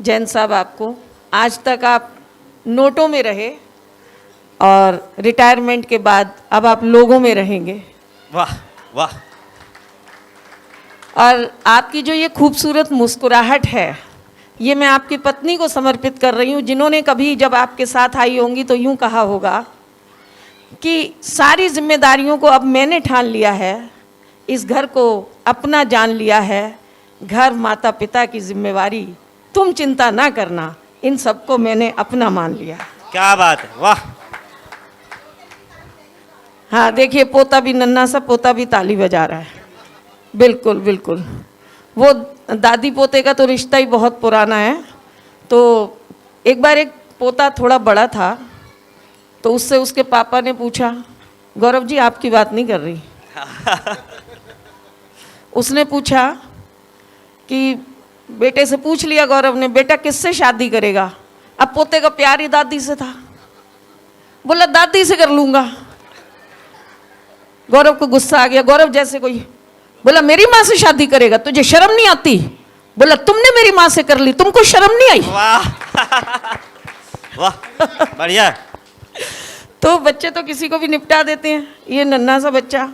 जैन साहब, आपको आज तक आप नोटों में रहे और रिटायरमेंट के बाद अब आप लोगों में रहेंगे। वाह वाह। और आपकी जो ये खूबसूरत मुस्कुराहट है, ये मैं आपकी पत्नी को समर्पित कर रही हूँ, जिन्होंने कभी जब आपके साथ आई होंगी तो यूँ कहा होगा कि सारी जिम्मेदारियों को अब मैंने ठान लिया है, इस घर को अपना जान लिया है, घर माता पिता की जिम्मेवारी, तुम चिंता ना करना, इन सबको मैंने अपना मान लिया। क्या बात है, वाह। हाँ देखिए, पोता भी नन्हा सा पोता भी ताली बजा रहा है। बिल्कुल बिल्कुल, वो दादी पोते का तो रिश्ता ही बहुत पुराना है। तो एक बार एक पोता थोड़ा बड़ा था, तो उससे उसके पापा ने पूछा, गौरव जी आपकी बात नहीं कर रही। उसने पूछा कि बेटे से पूछ लिया गौरव ने, बेटा किससे शादी करेगा? अब पोते का प्यार ही दादी से था। बोला दादी से कर लूंगा। गौरव को गुस्सा आ गया। गौरव जैसे कोई बोला, मेरी माँ से शादी करेगा, तुझे शर्म नहीं आती? बोला तुमने मेरी माँ से कर ली, तुमको शर्म नहीं आई? वाह वाह, बढ़िया। तो बच्चे तो किसी को भी निपटा देते हैं। ये नन्हा सा बच्चा,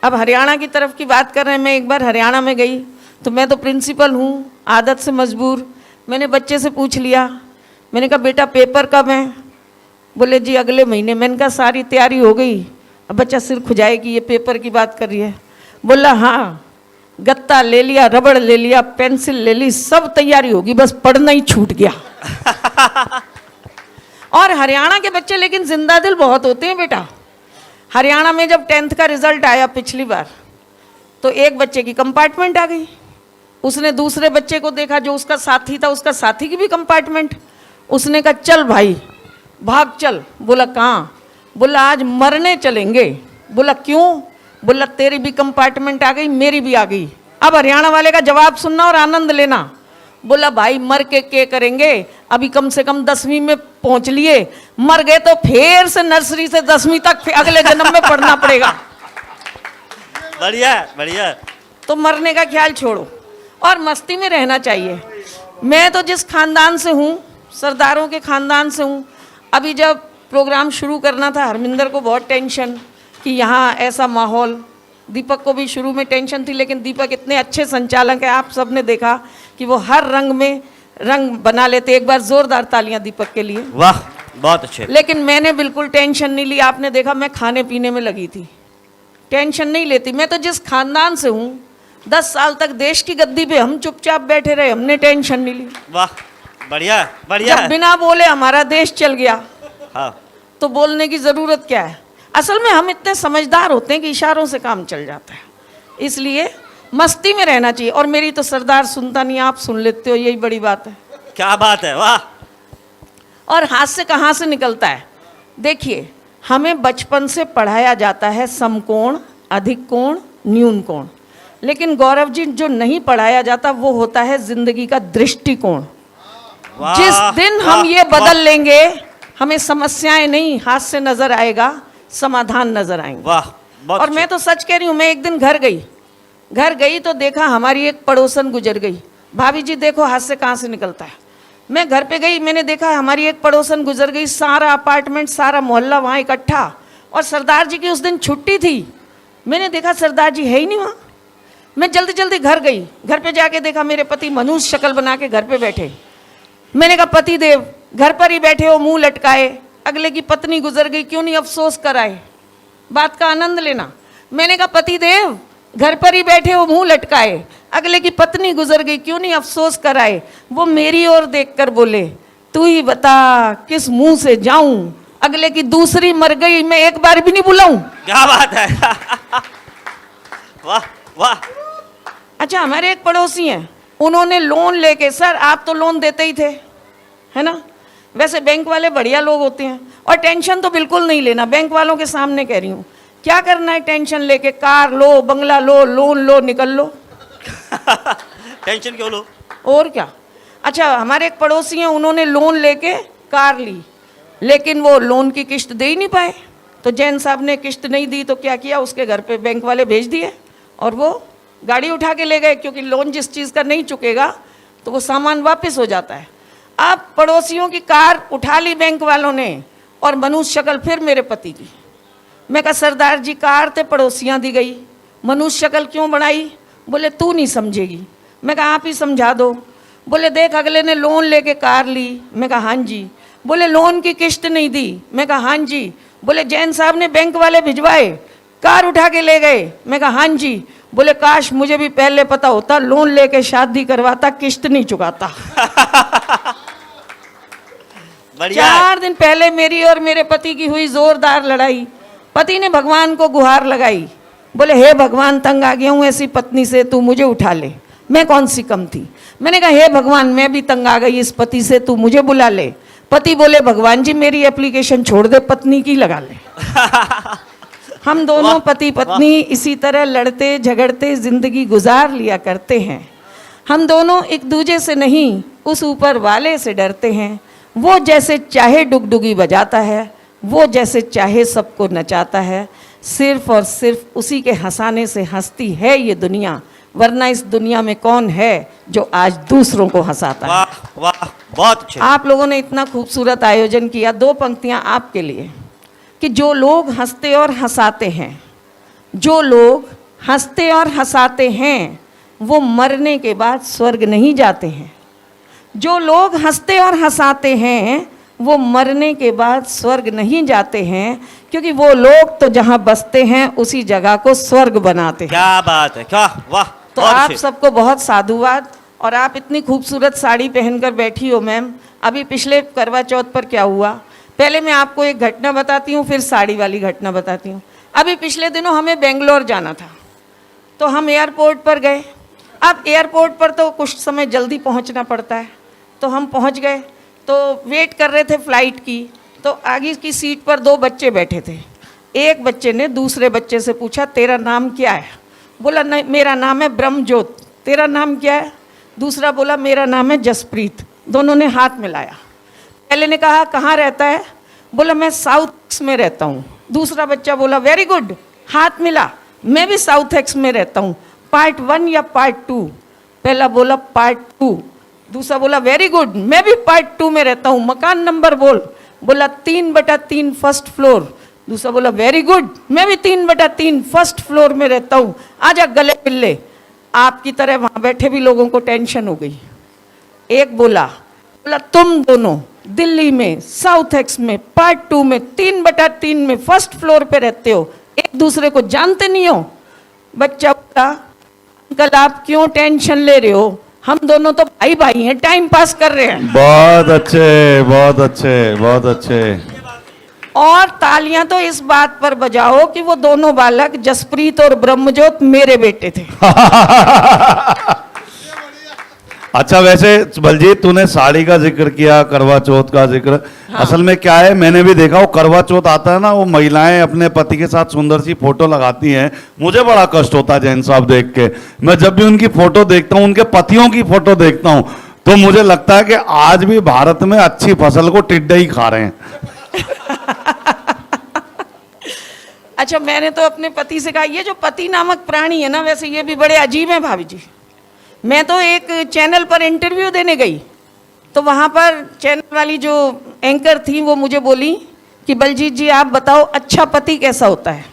अब हरियाणा की तरफ की बात कर रहे हैं। मैं एक बार हरियाणा में गई, तो मैं तो प्रिंसिपल हूँ, आदत से मजबूर। मैंने बच्चे से पूछ लिया, मैंने कहा बेटा पेपर कब है? बोले जी अगले महीने। मैंने कहा सारी तैयारी हो गई? अब बच्चा सिर खुजाए कि ये पेपर की बात कर रही है। बोला हाँ, गत्ता ले लिया, रबड़ ले लिया, पेंसिल ले ली, सब तैयारी होगी, बस पढ़ना ही छूट गया। और हरियाणा के बच्चे लेकिन जिंदा दिल बहुत होते हैं बेटा। हरियाणा में जब 10th का रिजल्ट आया पिछली बार, तो एक बच्चे की कंपार्टमेंट आ गई। उसने दूसरे बच्चे को देखा जो उसका साथी था, उसका साथी की भी कंपार्टमेंट। उसने कहा चल भाई भाग चल। बोला कहाँ? बोला आज मरने चलेंगे। बोला क्यों? बोला तेरी भी कंपार्टमेंट आ गई, मेरी भी आ गई। अब हरियाणा वाले का जवाब सुनना और आनंद लेना। बोला भाई मर के करेंगे, अभी कम से कम 10वीं में पहुंच लिए, मर गए तो फिर से नर्सरी से 10वीं तक अगले जन्म में पढ़ना पड़ेगा। बढ़िया बढ़िया। तो मरने का ख्याल छोड़ो और मस्ती में रहना चाहिए। मैं तो जिस खानदान से हूँ, सरदारों के खानदान से हूँ। अभी जब प्रोग्राम शुरू करना था, हरमिंदर को बहुत टेंशन कि यहाँ ऐसा माहौल, दीपक को भी शुरू में टेंशन थी, लेकिन दीपक इतने अच्छे संचालक हैं, आप सबने देखा कि वो हर रंग में रंग बना लेते। एक बार जोरदार तालियां दीपक के लिए। वाह बहुत अच्छे। लेकिन मैंने बिल्कुल टेंशन नहीं ली। आपने देखा मैं खाने पीने में लगी थी, टेंशन नहीं लेती। मैं तो जिस खानदान से हूँ, 10 साल तक देश की गद्दी पे हम चुपचाप बैठे रहे, हमने टेंशन नहीं ली। वाह बढ़िया बढ़िया। जब बिना बोले हमारा देश चल गया, हाँ, तो बोलने की जरूरत क्या है? असल में हम इतने समझदार होते हैं कि इशारों से काम चल जाता है। इसलिए मस्ती में रहना चाहिए। और मेरी तो सरदार सुनता नहीं, आप सुन लेते हो, यही बड़ी बात है। क्या बात है, वाह। और हाथ से कहाँ से निकलता है? देखिए, हमें बचपन से पढ़ाया जाता है समकोण, अधिक कोण, न्यून कोण। लेकिन गौरव जी जो नहीं पढ़ाया जाता वो होता है जिंदगी का दृष्टिकोण। जिस दिन हम ये बदल लेंगे, हमें समस्याएं नहीं हाथ से नजर आएगा, समाधान नजर आएंगे। वाह। और मैं तो सच कह रही हूँ, मैं एक दिन घर गई तो देखा हमारी एक पड़ोसन गुजर गई। भाभी जी देखो हाथ से कहाँ से निकलता है। मैं घर पे गई, मैंने देखा हमारी एक पड़ोसन गुजर गई, सारा अपार्टमेंट सारा मोहल्ला वहाँ इकट्ठा। और सरदार जी की उस दिन छुट्टी थी। मैंने देखा सरदार जी है ही नहीं वहाँ। मैं जल्दी जल्दी घर गई, घर पे जाके देखा मेरे पति मनुष्य शक्ल बना के घर पे बैठे। मैंने कहा पति देव घर पर ही बैठे हो, मुंह लटकाए, अगले की पत्नी गुजर गई, क्यों नहीं अफसोस कराए, बात का आनंद लेना। मैंने कहा पति देव घर पर ही बैठे हो, मुंह लटकाए, अगले की पत्नी गुजर गई, क्यों नहीं अफसोस कराए। वो मेरी ओर देखकर बोले, तू ही बता किस मुंह से जाऊं, अगले की दूसरी मर गई, मैं एक बार भी नहीं बुलाऊं। क्या बात है। वाह वाह। अच्छा, हमारे एक पड़ोसी हैं, उन्होंने लोन लेके, सर आप तो लोन देते ही थे, है ना? वैसे बैंक वाले बढ़िया लोग होते हैं। और टेंशन तो बिल्कुल नहीं लेना, बैंक वालों के सामने कह रही हूँ। क्या करना है टेंशन लेके? कार लो, बंगला लो, लोन लो, निकल लो। टेंशन क्यों लो? और क्या। अच्छा, हमारे एक पड़ोसी हैं, उन्होंने लोन लेके कार ली, लेकिन वो लोन की किश्त दे ही नहीं पाए। तो जैन साहब ने किश्त नहीं दी तो क्या किया, उसके घर पे बैंक वाले भेज दिए और वो गाड़ी उठा के ले गए, क्योंकि लोन जिस चीज़ का नहीं चुकेगा तो वो सामान वापस हो जाता है। अब पड़ोसियों की कार उठा ली बैंक वालों ने और मनुष्य शक्ल फिर मेरे पति की। मैं कहा सरदार जी कार ते पड़ोसियाँ दी गई, मनुष्य शक्ल क्यों बढ़ाई? बोले तू नहीं समझेगी। मैं कहा आप ही समझा दो। बोले देख अगले ने लोन लेके कार ली। मैं कहा हाँ जी। बोले लोन की किस्त नहीं दी। मैं कहा हाँ जी। बोले जैन साहब ने बैंक वाले भिजवाए, कार उठा के ले गए। मैं कहा हाँ जी। बोले काश मुझे भी पहले पता होता, लोन लेके शादी करवाता, किस्त नहीं चुकाता। बढ़िया है। 4 दिन पहले मेरी और मेरे पति की हुई जोरदार लड़ाई। पति ने भगवान को गुहार लगाई, बोले हे भगवान तंग आ गया हूँ ऐसी पत्नी से, तू मुझे उठा ले। मैं कौन सी कम थी। मैंने कहा हे भगवान मैं भी तंग आ गई इस पति से, तू मुझे बुला ले। पति बोले भगवान जी मेरी एप्लीकेशन छोड़ दे, पत्नी की लगा ले। हम दोनों वाह, पति पत्नी इसी तरह लड़ते झगड़ते जिंदगी गुजार लिया करते हैं। हम दोनों एक दूसरे से नहीं, उस ऊपर वाले से डरते हैं। वो जैसे चाहे डुगडुगी बजाता है, वो जैसे चाहे सबको नचाता है। सिर्फ और सिर्फ उसी के हंसाने से हंसती है ये दुनिया, वरना इस दुनिया में कौन है जो आज दूसरों को हंसाता है। वाह वाह, बहुत अच्छे। आप लोगों ने इतना खूबसूरत आयोजन किया। 2 पंक्तियां आपके लिए कि जो लोग हंसते और हंसाते हैं, जो लोग हंसते और हंसाते हैं वो मरने के बाद स्वर्ग नहीं जाते हैं। जो लोग हंसते और हंसाते हैं वो मरने के बाद स्वर्ग नहीं जाते हैं, क्योंकि वो लोग तो जहाँ बसते हैं उसी जगह को स्वर्ग बनाते हैं। क्या बात है, क्या वाह। तो बहुत आप अच्छे। सबको बहुत साधुवाद। और आप इतनी खूबसूरत साड़ी पहनकर बैठी हो मैम। अभी पिछले करवा चौथ पर क्या हुआ, पहले मैं आपको एक घटना बताती हूँ, फिर साड़ी वाली घटना बताती हूँ। अभी पिछले दिनों हमें बेंगलोर जाना था, तो हम एयरपोर्ट पर गए। अब एयरपोर्ट पर तो कुछ समय जल्दी पहुँचना पड़ता है, तो हम पहुँच गए। तो वेट कर रहे थे फ्लाइट की, तो आगे की सीट पर 2 बच्चे बैठे थे। एक बच्चे ने दूसरे बच्चे से पूछा तेरा नाम क्या है? बोला नहीं मेरा नाम है ब्रह्मज्योत। तेरा नाम क्या है? दूसरा बोला मेरा नाम है जसप्रीत। दोनों ने हाथ मिलाया। पहले ने कहा कहाँ रहता है? बोला मैं साउथ में रहता हूँ। दूसरा बच्चा बोला वेरी गुड, हाथ मिला, मैं भी साउथ एक्स में रहता हूँ, पार्ट 1 या पार्ट 2? पहला बोला पार्ट 2। दूसरा बोला वेरी गुड, मैं भी पार्ट 2 में रहता हूँ, मकान नंबर बोल। बोला 3/3 फर्स्ट फ्लोर। दूसरा बोला वेरी गुड, मैं भी 3/3 फर्स्ट फ्लोर में रहता हूँ, आजा गले मिल ले। आपकी तरह वहाँ बैठे भी लोगों को टेंशन हो गई। एक बोला तुम दोनों दिल्ली में साउथ एक्स में पार्ट 2 में 3/3 में फर्स्ट फ्लोर पे रहते हो, एक दूसरे को जानते नहीं हो। बच्चा बोला अंकल आप क्यों टेंशन ले रहे हो, हम दोनों तो भाई भाई हैं, टाइम पास कर रहे हैं। बहुत अच्छे, बहुत अच्छे, बहुत अच्छे। और तालियां तो इस बात पर बजाओ कि वो दोनों बालक जसप्रीत और ब्रह्मज्योत मेरे बेटे थे। अच्छा वैसे बलजीत तूने साड़ी का जिक्र किया, करवा चौथ का जिक्र। हाँ। असल में क्या है, मैंने भी देखा वो करवा चौथ आता है ना, वो महिलाएं अपने पति के साथ सुंदर सी फोटो लगाती हैं। मुझे बड़ा कष्ट होता है जैन साहब देख के। मैं जब भी उनकी फोटो देखता हूँ, उनके पतियों की फोटो देखता हूँ, तो मुझे लगता है कि आज भी भारत में अच्छी फसल को टिड्डे ही खा रहे हैं। अच्छा मैंने तो अपने पति से कहा ये जो पति नामक प्राणी है ना, वैसे ये भी बड़े अजीब है भाभी जी। मैं तो एक चैनल पर इंटरव्यू देने गई, तो वहाँ पर चैनल वाली जो एंकर थी वो मुझे बोली कि बलजीत जी आप बताओ अच्छा पति कैसा होता है।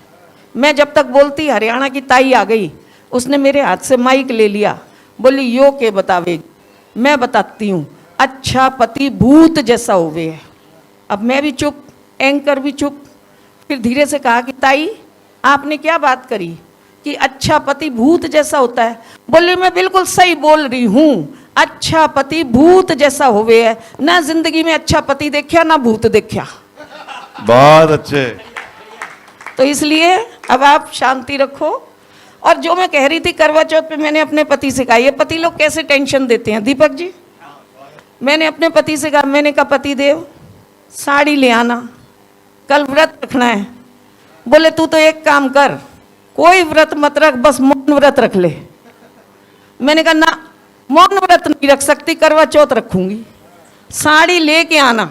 मैं जब तक बोलती हरियाणा की ताई आ गई, उसने मेरे हाथ से माइक ले लिया, बोली यो के बतावे। मैं बताती हूँ, अच्छा पति भूत जैसा होवे है। अब मैं भी चुप, एंकर भी चुप। फिर धीरे से कहा कि ताई आपने क्या बात करी कि अच्छा पति भूत जैसा होता है? बोले मैं बिल्कुल सही बोल रही हूँ, अच्छा पति भूत जैसा होवे है। ना जिंदगी में अच्छा पति देखा ना भूत देखा। बहुत अच्छे। तो इसलिए अब आप शांति रखो। और जो मैं कह रही थी करवा चौथ पे मैंने अपने पति से कहा, ये पति लोग कैसे टेंशन देते हैं दीपक जी। मैंने अपने पति से कहा, मैंने कहा पति देव साड़ी ले आना, कल व्रत रखना है। बोले तू तो एक काम कर, कोई व्रत मत रख, बस मौन व्रत रख ले। मैंने कहा ना मौन व्रत नहीं रख सकती, करवा चौथ रखूंगी, साड़ी लेके आना।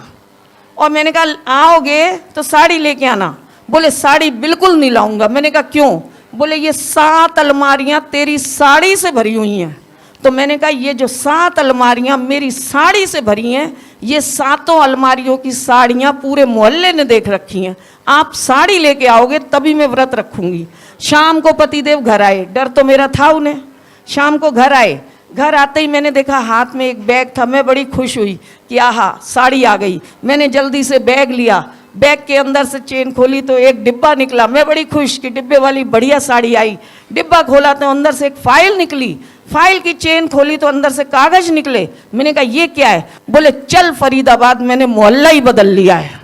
और मैंने कहा आओगे तो साड़ी लेके आना। बोले साड़ी बिल्कुल नहीं लाऊंगा। मैंने कहा क्यों? बोले ये 7 अलमारियां तेरी साड़ी से भरी हुई हैं, तो मैंने कहा ये जो 7 अलमारियां मेरी साड़ी से भरी हैं, ये 7 अलमारियों की साड़ियां पूरे मोहल्ले ने देख रखी हैं, आप साड़ी लेके आओगे तभी मैं व्रत रखूंगी। शाम को पतिदेव घर आए, डर तो मेरा था उन्हें। शाम को घर आए, घर आते ही मैंने देखा हाथ में एक बैग था, मैं बड़ी खुश हुई कि आहा साड़ी आ गई। मैंने जल्दी से बैग लिया, बैग के अंदर से चेन खोली तो एक डिब्बा निकला, मैं बड़ी खुश कि डिब्बे वाली बढ़िया साड़ी आई। डिब्बा खोला तो अंदर से एक फाइल निकली, फाइल की चेन खोली तो अंदर से कागज निकले। मैंने कहा ये क्या है? बोले चल फरीदाबाद, मैंने मोहल्ला ही बदल लिया है।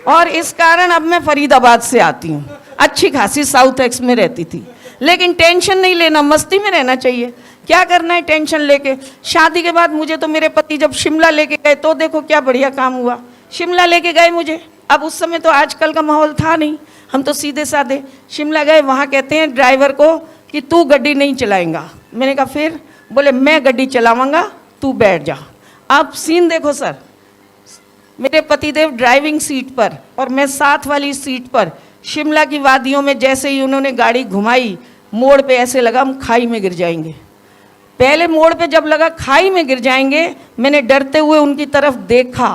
और इस कारण अब मैं फरीदाबाद से आती हूँ। अच्छी खासी साउथ एक्स में रहती थी, लेकिन टेंशन नहीं लेना, मस्ती में रहना चाहिए। क्या करना है टेंशन लेके? शादी के बाद मुझे तो मेरे पति जब शिमला लेके गए तो देखो क्या बढ़िया काम हुआ, शिमला लेके गए मुझे। अब उस समय तो आजकल का माहौल था नहीं, हम तो सीधे साधे शिमला गए। वहाँ कहते हैं ड्राइवर को कि तू गाड़ी नहीं चलाएगा। मैंने कहा फिर? बोले मैं गाड़ी चलाऊंगा, तू बैठ जा। अब सीन देखो सर, मेरे पतिदेव ड्राइविंग सीट पर और मैं साथ वाली सीट पर। शिमला की वादियों में जैसे ही उन्होंने गाड़ी घुमाई, मोड़ पे ऐसे लगा हम खाई में गिर जाएंगे। पहले मोड़ पे जब लगा खाई में गिर जाएंगे, मैंने डरते हुए उनकी तरफ देखा,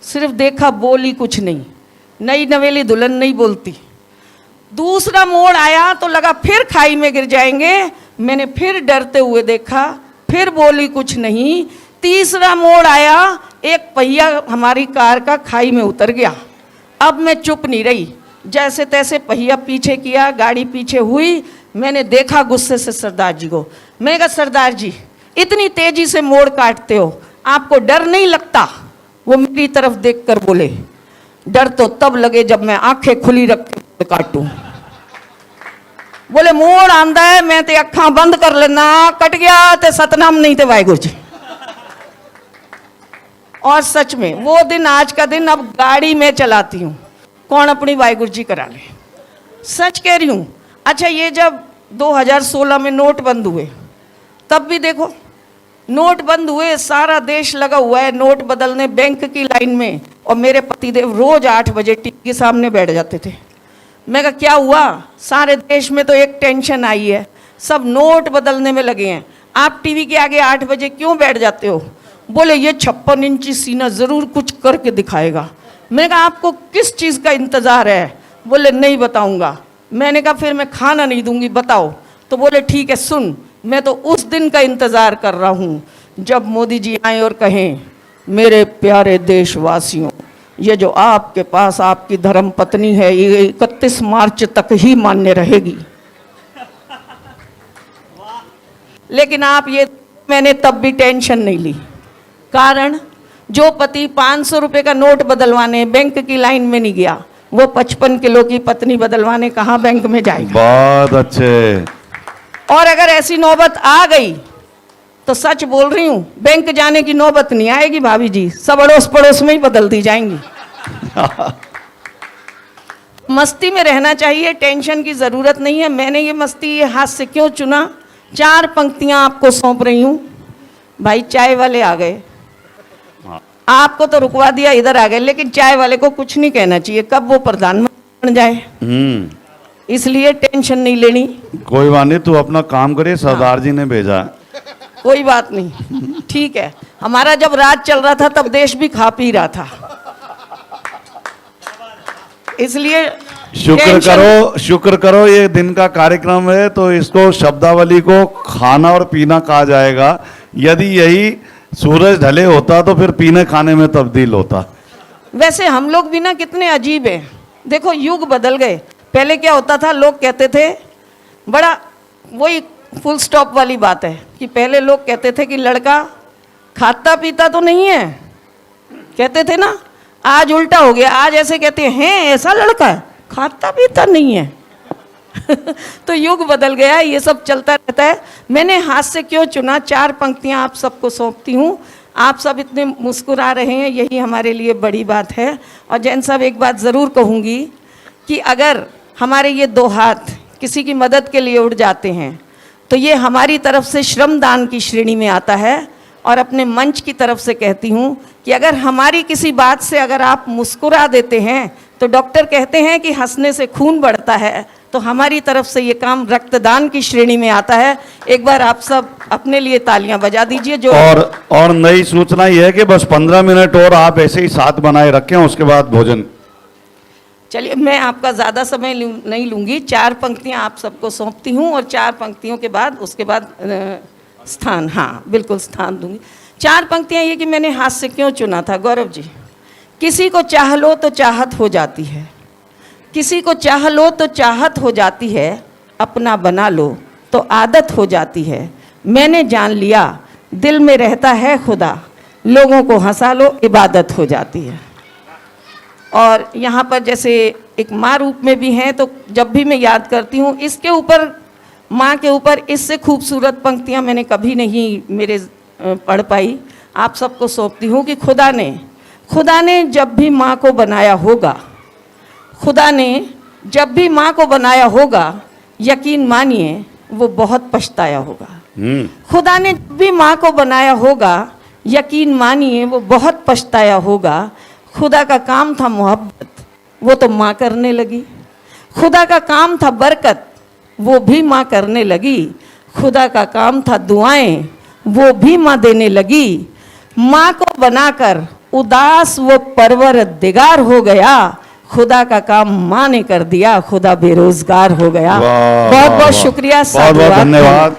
सिर्फ देखा, बोली कुछ नहीं। नई नवेली दुल्हन नहीं बोलती। दूसरा मोड़ आया तो लगा फिर खाई में गिर जाएंगे, मैंने फिर डरते हुए देखा, फिर बोली कुछ नहीं। तीसरा मोड़ आया, एक पहिया हमारी कार का खाई में उतर गया। अब मैं चुप नहीं रही, जैसे तैसे पहिया पीछे किया, गाड़ी पीछे हुई। मैंने देखा गुस्से से सरदार जी को। मैंने कहा सरदार जी इतनी तेजी से मोड़ काटते हो, आपको डर नहीं लगता? वो मेरी तरफ देखकर बोले डर तो तब लगे जब मैं आंखें खुली रख के काटूं। बोले मोड़ आंदा है, मैं ते अखा बंद कर लेना, कट गया ते सतनाम नहीं ते वाहिगुरू जी। और सच में वो दिन आज का दिन, अब गाड़ी में चलाती हूँ, कौन अपनी वाहिगुरू जी करा ले। सच कह रही हूँ। अच्छा ये जब 2016 में नोट बंद हुए, तब भी देखो नोट बंद हुए, सारा देश लगा हुआ है नोट बदलने बैंक की लाइन में, और मेरे पतिदेव रोज 8 बजे टीवी के सामने बैठ जाते थे। मैं कहा क्या हुआ? सारे देश में तो एक टेंशन आई है, सब नोट बदलने में लगे हैं, आप टीवी के आगे 8 बजे क्यों बैठ जाते हो? बोले ये 56 इंची सीना जरूर कुछ करके दिखाएगा। मैंने कहा आपको किस चीज़ का इंतज़ार है? बोले नहीं बताऊंगा। मैंने कहा फिर मैं खाना नहीं दूंगी, बताओ। तो बोले ठीक है सुन, मैं तो उस दिन का इंतज़ार कर रहा हूँ जब मोदी जी आए और कहें मेरे प्यारे देशवासियों, ये जो आपके पास आपकी धर्म पत्नी है ये 31 मार्च तक ही मान्य रहेगी। लेकिन आप ये, मैंने तब भी टेंशन नहीं ली। कारण जो पति 500 रुपये का नोट बदलवाने बैंक की लाइन में नहीं गया, वो 55 किलो की पत्नी बदलवाने कहाँ बैंक में जाएगा? बहुत अच्छे। और अगर ऐसी नौबत आ गई तो सच बोल रही हूँ, बैंक जाने की नौबत नहीं आएगी भाभी जी, सब अड़ोस पड़ोस में ही बदल दी जाएंगी। मस्ती में रहना चाहिए, टेंशन की जरूरत नहीं है। मैंने ये मस्ती ये हाथ से क्यों चुना? 4 पंक्तियां आपको सौंप रही हूँ। भाई चाय वाले आ गए, आपको तो रुकवा दिया, इधर आ गए, लेकिन चाय वाले को कुछ नहीं कहना चाहिए, कब वो प्रधानमंत्री बन जाए। इसलिए टेंशन नहीं लेनी। कोई बात नहीं, तू अपना काम करिए, सरदार जी ने भेजा है। कोई बात नहीं, ठीक है। हमारा जब राज चल रहा था तब देश भी खा पी रहा था, इसलिए शुक्र करो ये दिन का कार्यक्रम है तो इसको शब्दावली को खाना और पीना कहा जाएगा। यदि यही सूरज ढले होता तो फिर पीने खाने में तब्दील होता। वैसे हम लोग भी ना कितने अजीब हैं। देखो युग बदल गए। पहले क्या होता था, लोग कहते थे, बड़ा वही फुल स्टॉप वाली बात है कि पहले लोग कहते थे कि लड़का खाता पीता तो नहीं है, कहते थे ना। आज उल्टा हो गया, आज ऐसे कहते हैं ऐसा लड़का है खाता पीता नहीं है। तो युग बदल गया, ये सब चलता रहता है। मैंने हाथ से क्यों चुना, 4 पंक्तियां आप सबको सौंपती हूँ। आप सब इतने मुस्कुरा रहे हैं, यही हमारे लिए बड़ी बात है। और जैन साहब एक बात ज़रूर कहूँगी कि अगर हमारे ये 2 हाथ किसी की मदद के लिए उठ जाते हैं तो ये हमारी तरफ से श्रमदान की श्रेणी में आता है। और अपने मंच की तरफ से कहती हूँ कि अगर हमारी किसी बात से अगर आप मुस्कुरा देते हैं तो डॉक्टर कहते हैं कि हंसने से खून बढ़ता है, तो हमारी तरफ से ये काम रक्तदान की श्रेणी में आता है। एक बार आप सब अपने लिए तालियां बजा दीजिए। जो और नई सूचना ये है कि बस 15 मिनट और आप ऐसे ही साथ बनाए रखें, उसके बाद भोजन। चलिए, मैं आपका ज़्यादा समय नहीं लूँगी। 4 पंक्तियाँ आप सबको सौंपती हूँ और 4 पंक्तियों के बाद उसके बाद स्थान, हाँ बिल्कुल स्थान दूंगी। 4 पंक्तियाँ ये कि मैंने हास्य क्यों चुना था गौरव जी। किसी को चाह लो तो चाहत हो जाती है, किसी को चाह लो तो चाहत हो जाती है, अपना बना लो तो आदत हो जाती है। मैंने जान लिया दिल में रहता है खुदा, लोगों को हंसा लो इबादत हो जाती है। और यहाँ पर जैसे एक माँ रूप में भी हैं, तो जब भी मैं याद करती हूँ इसके ऊपर, माँ के ऊपर इससे खूबसूरत पंक्तियाँ मैंने कभी नहीं मेरे पढ़ पाई। आप सबको सौंपती हूँ कि खुदा ने जब भी माँ को बनाया होगा, खुदा ने जब भी माँ को बनाया होगा, यकीन मानिए वो बहुत पछताया होगा। खुदा ने जब भी माँ को बनाया होगा, यकीन मानिए वो बहुत पछताया होगा। खुदा का काम था मोहब्बत, वो तो माँ करने लगी। खुदा का काम था बरकत, वो भी माँ करने लगी। खुदा का काम था दुआएं, वो भी माँ देने लगी। माँ को बनाकर उदास वो परवरदिगार हो गया। खुदा का काम माँ ने कर दिया, खुदा बेरोजगार हो गया। बहुत बहुत शुक्रिया, बहुत बहुत साधुवाद। धन्यवाद।